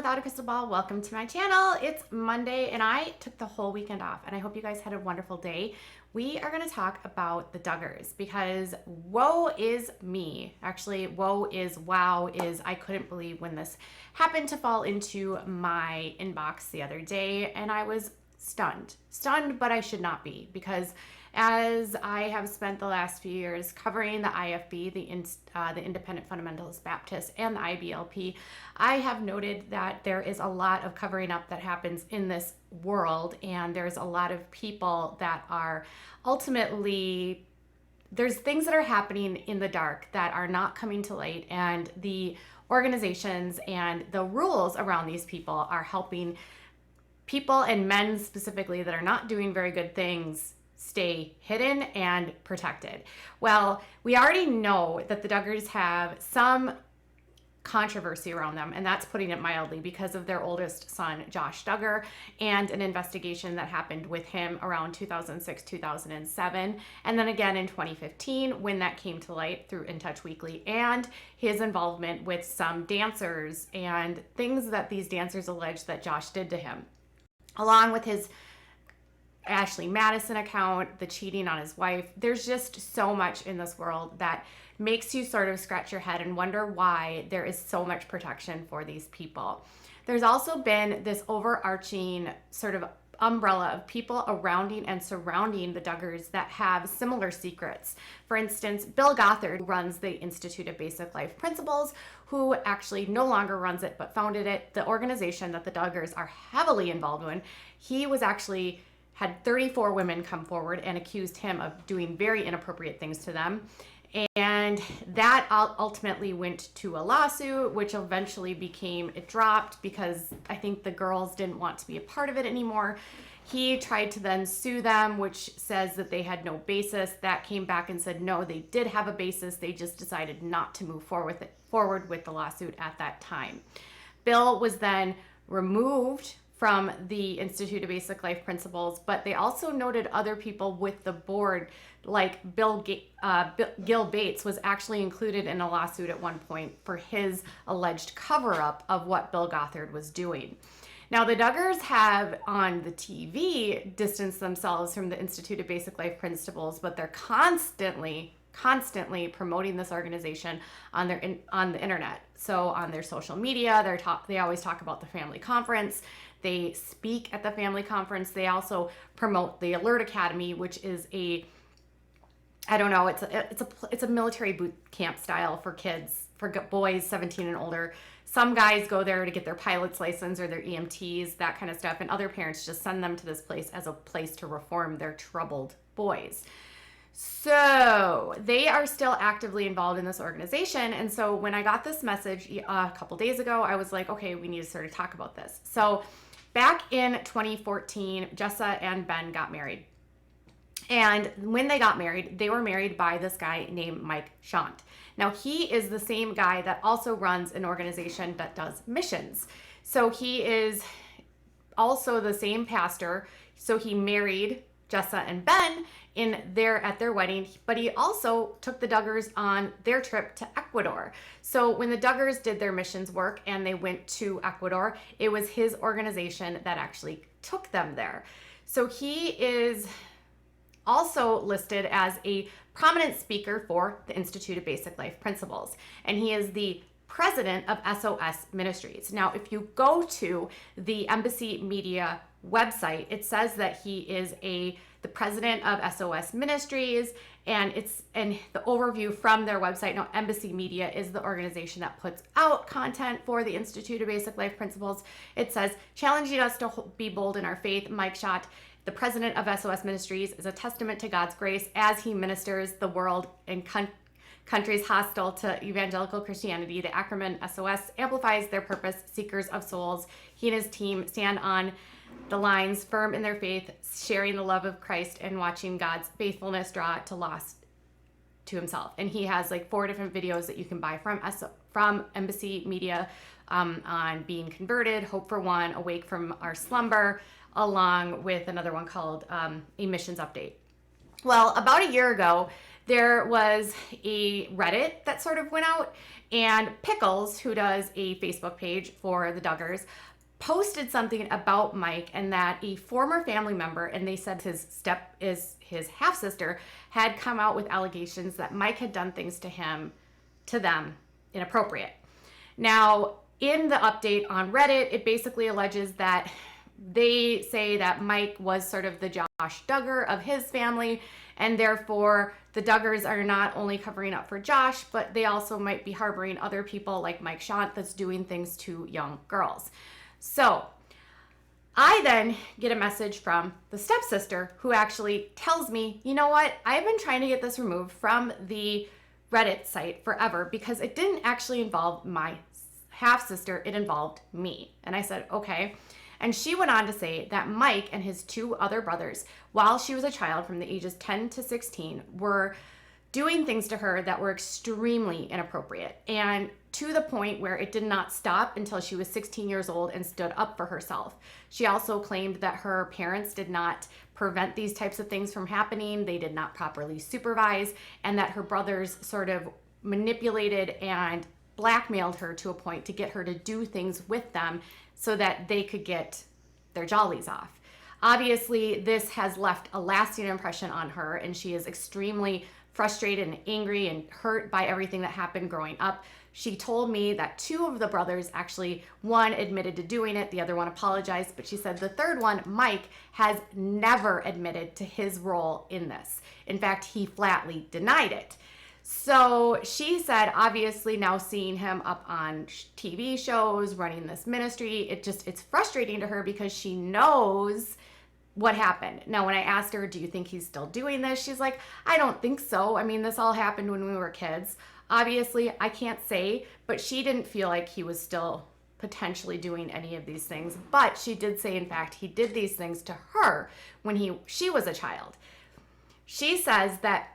without a crystal ball. Welcome to my channel. It's Monday and I took the whole weekend off and I hope you guys had a wonderful day. We are going to talk about the Duggars because woe is me. Actually, woe is wow is I couldn't believe when this happened to fall into my inbox the other day, and I was stunned, but I should not be, because as I have spent the last few years covering the IFB, the Independent Fundamentalist Baptist, and the IBLP, I have noted that there is a lot of covering up that happens in this world, and there's a lot of people that are ultimately, there's things that are happening in the dark that are not coming to light, and the organizations and the rules around these people are helping people, and men specifically, that are not doing very good things stay hidden and protected. Well, we already know that the Duggars have some controversy around them, and that's putting it mildly, because of their oldest son, Josh Duggar, and an investigation that happened with him around 2006, 2007, and then again in 2015 when that came to light through In Touch Weekly, and his involvement with some dancers and things that these dancers alleged that Josh did to him, along with his Ashley Madison account, the cheating on his wife. There's just so much in this world that makes you sort of scratch your head and wonder why there is so much protection for these people. There's also been this overarching sort of umbrella of people surrounding the Duggars that have similar secrets. For instance, Bill Gothard, who runs the Institute of Basic Life Principles, who actually no longer runs it but founded it, the organization that the Duggars are heavily involved in. He was actually had 34 women come forward and accused him of doing very inappropriate things to them. And that ultimately went to a lawsuit, which eventually it dropped because I think the girls didn't want to be a part of it anymore. He tried to then sue them, which says that they had no basis. That came back and said, no, they did have a basis. They just decided not to move forward with the lawsuit at that time. Bill was then removed from the Institute of Basic Life Principles, but they also noted other people with the board, like Gil Bates was actually included in a lawsuit at one point for his alleged cover-up of what Bill Gothard was doing. Now, the Duggars have on the TV distanced themselves from the Institute of Basic Life Principles, but they're constantly promoting this organization on the internet. So on their social media, they always talk about the family conference. They speak at the family conference. They also promote the Alert Academy, which is it's a military boot camp style for kids, for boys 17 and older. Some guys go there to get their pilot's license or their EMTs, that kind of stuff, and other parents just send them to this place as a place to reform their troubled boys. So they are still actively involved in this organization. And so when I got this message a couple days ago, I was like, okay, we need to sort of talk about this. So back in 2014, Jessa and Ben got married. And when they got married, they were married by this guy named Mike Shant. Now, he is the same guy that also runs an organization that does missions. So he is also the same pastor. So he married Jessa and Ben at their wedding, but he also took the Duggars on their trip to Ecuador. So when the Duggars did their missions work and they went to Ecuador, it was his organization that actually took them there. So he is also listed as a prominent speaker for the Institute of Basic Life Principles, and he is the president of SOS Ministries. Now, if you go to the Embassy Media website, it says that he is the president of SOS Ministries, and the overview from their website. Now, Embassy Media is the organization that puts out content for the Institute of Basic Life Principles. It says, challenging us to be bold in our faith, Mike Shott, the president of SOS Ministries, is a testament to God's grace as he ministers the world in countries hostile to evangelical Christianity. The acronym SOS amplifies their purpose, seekers of souls. He and his team stand on the lines, firm in their faith, sharing the love of Christ and watching God's faithfulness draw to lost to himself. And he has like 4 different videos that you can buy from Embassy Media on being converted, hope for one, awake from our slumber, along with another one called a missions update. Well, about a year ago, there was a Reddit that sort of went out, and Pickles, who does a Facebook page for the Duggars, posted something about Mike, and that a former family member, and they said his half sister, had come out with allegations that Mike had done things to them inappropriate. Now, in the update on Reddit, it basically alleges that they say that Mike was sort of the Josh Duggar of his family, and therefore the Duggars are not only covering up for Josh, but they also might be harboring other people like Mike Shant that's doing things to young girls. So I then get a message from the stepsister, who actually tells me, you know what, I've been trying to get this removed from the Reddit site forever because it didn't actually involve my half sister, it involved me. And I said, okay. And she went on to say that Mike and his two other brothers, while she was a child from the ages 10 to 16, were doing things to her that were extremely inappropriate, and to the point where it did not stop until she was 16 years old and stood up for herself. She also claimed that her parents did not prevent these types of things from happening. They did not properly supervise, and that her brothers sort of manipulated and blackmailed her to a point to get her to do things with them so that they could get their jollies off. Obviously, this has left a lasting impression on her, and she is extremely frustrated and angry and hurt by everything that happened growing up. She told me that two of the brothers, actually one admitted to doing it, the other one apologized, but she said the third one, Mike, has never admitted to his role in this. In fact, he flatly denied it. So she said, obviously now seeing him up on TV shows, running this ministry, it's frustrating to her because she knows what happened. Now, when I asked her, do you think he's still doing this? She's like, I don't think so. I mean, this all happened when we were kids. Obviously, I can't say, but she didn't feel like he was still potentially doing any of these things. But she did say, in fact, he did these things to her when she was a child. She says that,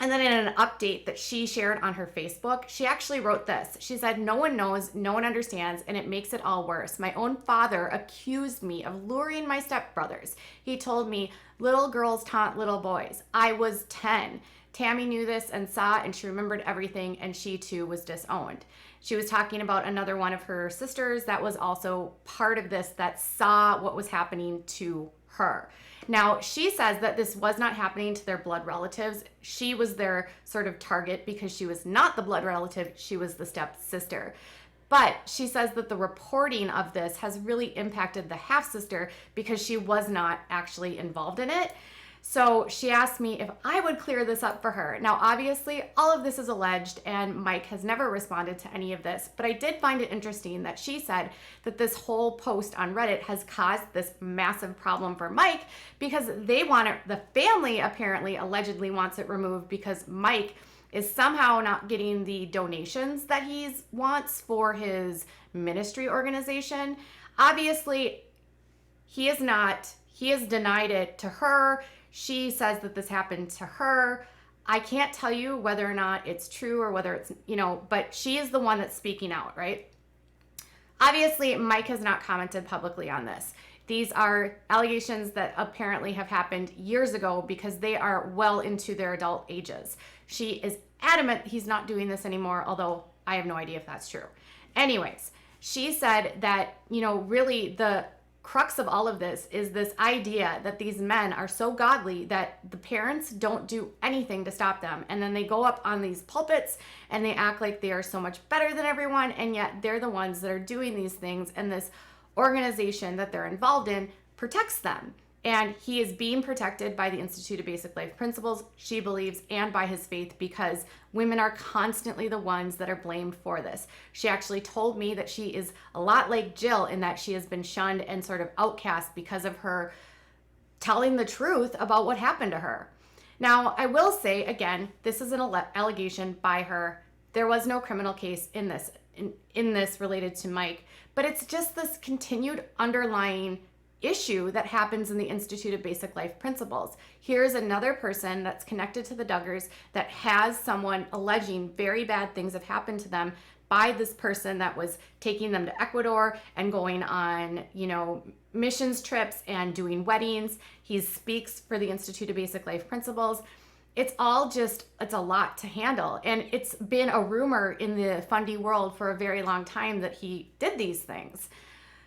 and then in an update that she shared on her Facebook, she actually wrote this. She said, no one knows, no one understands, and it makes it all worse. My own father accused me of luring my stepbrothers. He told me little girls taunt little boys. I was 10. Tammy knew this and saw, and she remembered everything, and she too was disowned. She was talking about another one of her sisters that was also part of this, that saw what was happening to her. Now, she says that this was not happening to their blood relatives. She was their sort of target because she was not the blood relative, she was the stepsister. But she says that the reporting of this has really impacted the half-sister because she was not actually involved in it. So she asked me if I would clear this up for her. Now, obviously, all of this is alleged, and Mike has never responded to any of this, but I did find it interesting that she said that this whole post on Reddit has caused this massive problem for Mike because they want it, the family apparently allegedly wants it removed because Mike is somehow not getting the donations that he wants for his ministry organization. Obviously, he is not. He has denied it to her. She says that this happened to her. I can't tell you whether or not it's true or whether it's, but she is the one that's speaking out, right? Obviously, Mike has not commented publicly on this. These are allegations that apparently have happened years ago because they are well into their adult ages. She is adamant he's not doing this anymore, although I have no idea if that's true. Anyways, she said that, really the crux of all of this is this idea that these men are so godly that the parents don't do anything to stop them. And then they go up on these pulpits and they act like they are so much better than everyone. And yet they're the ones that are doing these things. And this organization that they're involved in protects them. And he is being protected by the Institute of Basic Life Principles, she believes, and by his faith because women are constantly the ones that are blamed for this. She actually told me that she is a lot like Jill in that she has been shunned and sort of outcast because of her telling the truth about what happened to her. Now, I will say, again, this is an allegation by her. There was no criminal case in this related to Mike, but it's just this continued underlying issue that happens in the Institute of Basic Life Principles. Here's another person that's connected to the Duggars that has someone alleging very bad things have happened to them by this person that was taking them to Ecuador and going on, missions trips and doing weddings. He speaks for the Institute of Basic Life Principles. it's all just, it's a lot to handle. And it's been a rumor in the fundy world for a very long time that he did these things.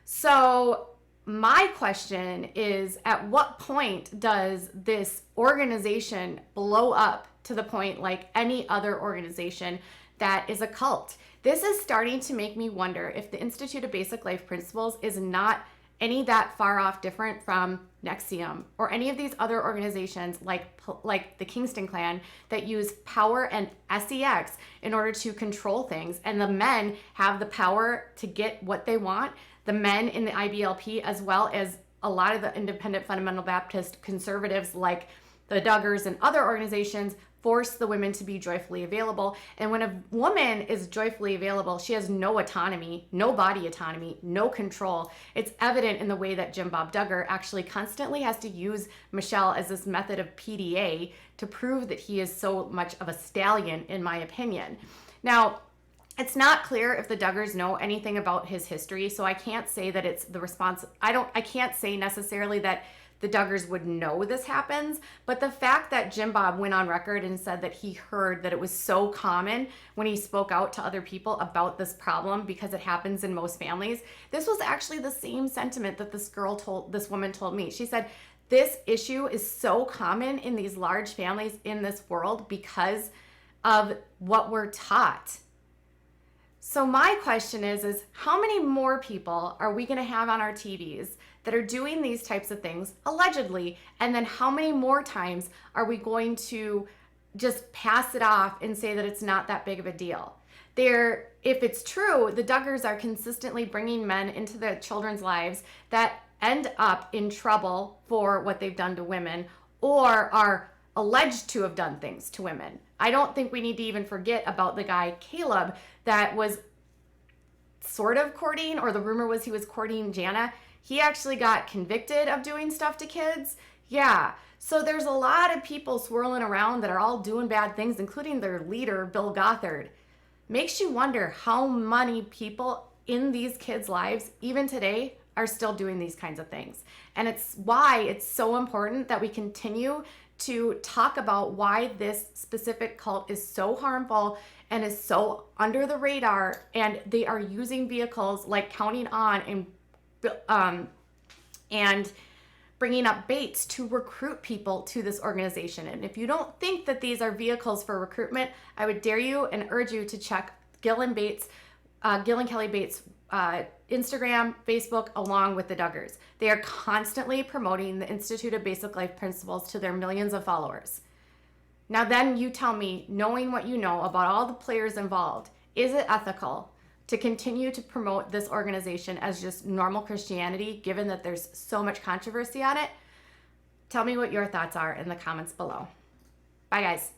So my question is, at what point does this organization blow up to the point like any other organization that is a cult? This is starting to make me wonder if the Institute of Basic Life Principles is not any that far off different from Nexium or any of these other organizations like the Kingston Clan that use power and sex in order to control things. And the men have the power to get what they want. The men in the IBLP, as well as a lot of the independent fundamental Baptist conservatives like the Duggars and other organizations, force the women to be joyfully available. And when a woman is joyfully available, she has no autonomy, no body autonomy, no control. It's evident in the way that Jim Bob Duggar actually constantly has to use Michelle as this method of PDA to prove that he is so much of a stallion, in my opinion. Now, it's not clear if the Duggars know anything about his history, so I can't say that it's the response. I can't say necessarily that the Duggars would know this happens, but the fact that Jim Bob went on record and said that he heard that it was so common when he spoke out to other people about this problem because it happens in most families, this was actually the same sentiment that this woman told me. She said, this issue is so common in these large families in this world because of what we're taught. So my question is how many more people are we going to have on our TVs that are doing these types of things, allegedly, and then how many more times are we going to just pass it off and say that it's not that big of a deal? If it's true, the Duggars are consistently bringing men into their children's lives that end up in trouble for what they've done to women or are alleged to have done things to women. I don't think we need to even forget about the guy Caleb that was sort of courting, or the rumor was he was courting Jana. He actually got convicted of doing stuff to kids. Yeah. So there's a lot of people swirling around that are all doing bad things, including their leader, Bill Gothard. Makes you wonder how many people in these kids' lives, even today, are still doing these kinds of things. And it's why it's so important that we continue to talk about why this specific cult is so harmful and is so under the radar, and they are using vehicles like Counting On and bringing up baits to recruit people to this organization. And if you don't think that these are vehicles for recruitment, I would dare you and urge you to check Gil and Kelly Bates' Instagram, Facebook, along with the Duggars. They are constantly promoting the Institute of Basic Life Principles to their millions of followers. Now then you tell me, knowing what you know about all the players involved, is it ethical to continue to promote this organization as just normal Christianity, given that there's so much controversy on it? Tell me what your thoughts are in the comments below. Bye, guys.